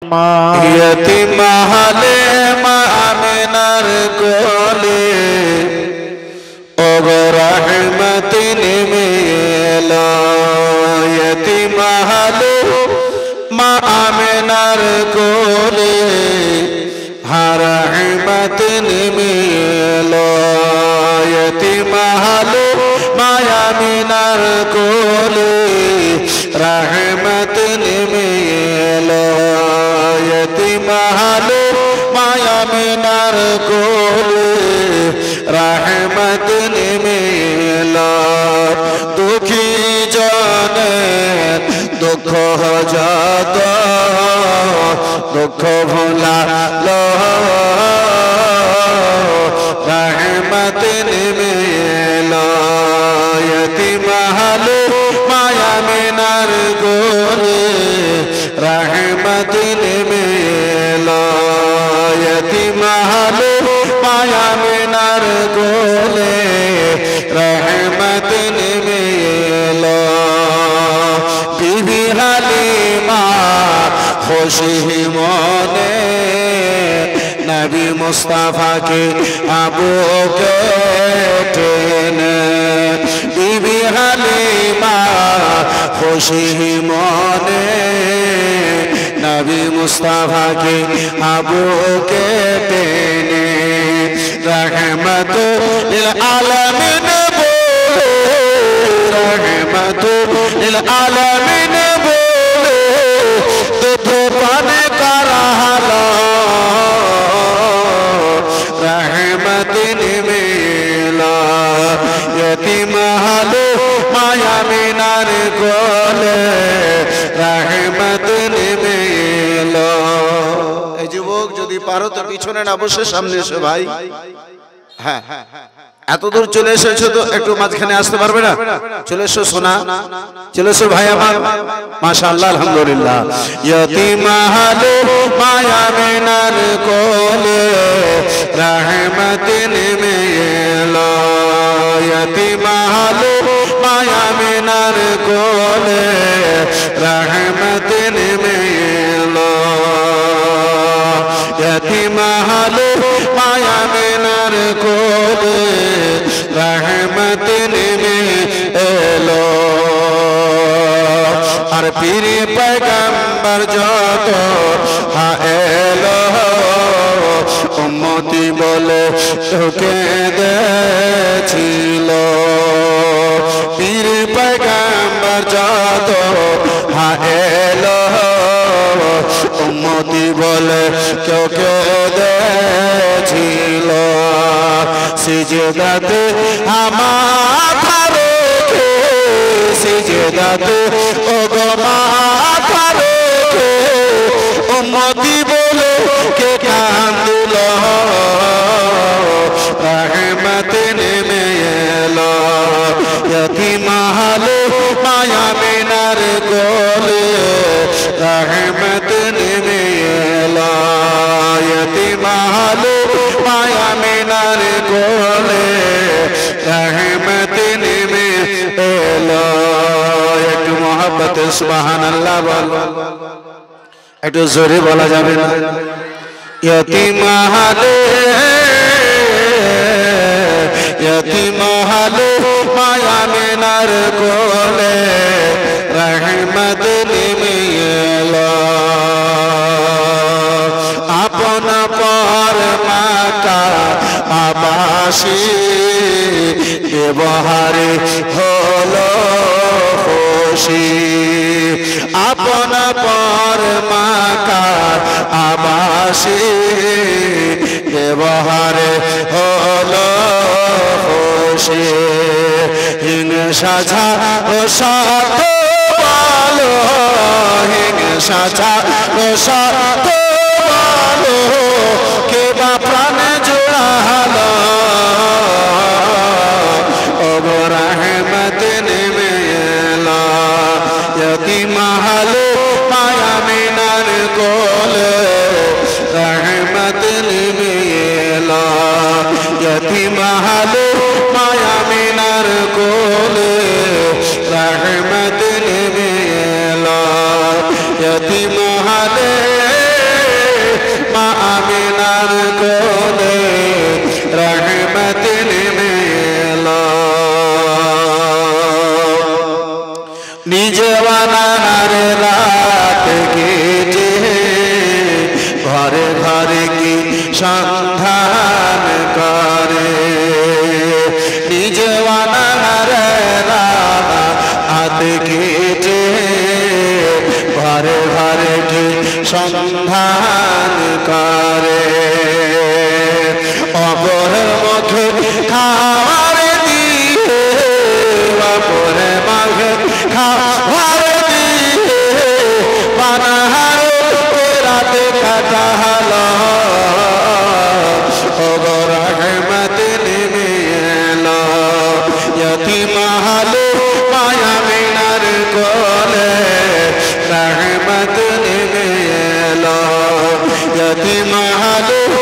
यतीम हाले माँ आमिनार कोले ओगो रहमत नेमेला यतीम हाले माँ आमिनार कोले हर रहमत नेमेला यतीम हाले माँ आमिनार कोले रहमत नेमेला यतीम हाले माँ आमिनार कोले रहमत नेमेला दुखी जाने दुख हो जाता दुख भुला लो रहमत नेमेला यतीम हाले माँ आमिनार कोले रहमत नेमेला यतीम हाले माँ आमिनार कोले रहमत नेमेला बीबी हालिमा खुशी मने नबी मुस्तफा के आबू के टेने बीबी हालिमा खुशी मने नबी मुस्तफा के आबू के टेने रहमत लिल आलमीन बोले रहमत लिल आलमीन बोले तुझे पाने का रहा रहमत नेमेला यतीम हाले माँ आमिनार कोले रहमत नेमेला এই যুবক যদি পারো তো পিছনে না বসে সামনে এসো ভাই হ্যাঁ এত দূর চলে এসেছো তো একটু মাঝখানে আসতে পারবে না চলে এসো সোনা চলে এসো ভাই আমার মাশাআল্লাহ আলহামদুলিল্লাহ यतीम हाले माँ आमिनार कोले रहमत नेमेला यतीम हाले माँ आमिनार कोले रहमत नेमेला यतीम हाले माँ आमिनार कोले रहमत नेमेला और पीर पैगंबर যত হা এলো উম্মতি বলে তোকে দেছিল পীর पैगंबर যত হা এলো উম্মতি বলে তোকে দেছিল সিজদাতে মাথা রেখে সিজদাতে ওগো মাথা রেখে উম্মতি বলে কে কান্দিল रहमत नेमेला यतीम हाले माँ आमिनार कोले रहमत नेमेला यतीम हाले माँ आमिनार कोले रहमत नेमेला एक मोहब्बत सुभान अल्लाह बोल একটু জোরে বলা যাবে না यतीम हाले यतीम हाले माँ आमिनार कोले रहमत नेमेला आपन पर माता आबासी व्यवहारे हलो खुशी आपन पर माता आबासी व्यवहारे हलो खुशी हिंसा ও সাথ ভালো হিংসা ও সাথ ভালো কে বা প্রাণে জোড়ালো ও রহমত নেমে এলো यतीम हाले माँ आमिनार कोले रहमत नेमে এলো यतीम हाले माँ आमिनार कोले रहमत नेमে এলো यतीम हाले সন্ধান করে নিজওয়ানারে হাত কেটে ঘরে ঘরে কি সন্ধান করে অপর মুখে খাবার দিয়ে অপর মুখে খাবার দিয়ে পানাহার রাতে কাটালো ওগো রহমত নেমে এলো यतीम हालो माया मिनार कोले रहमत नेमे एलो यतीम हालो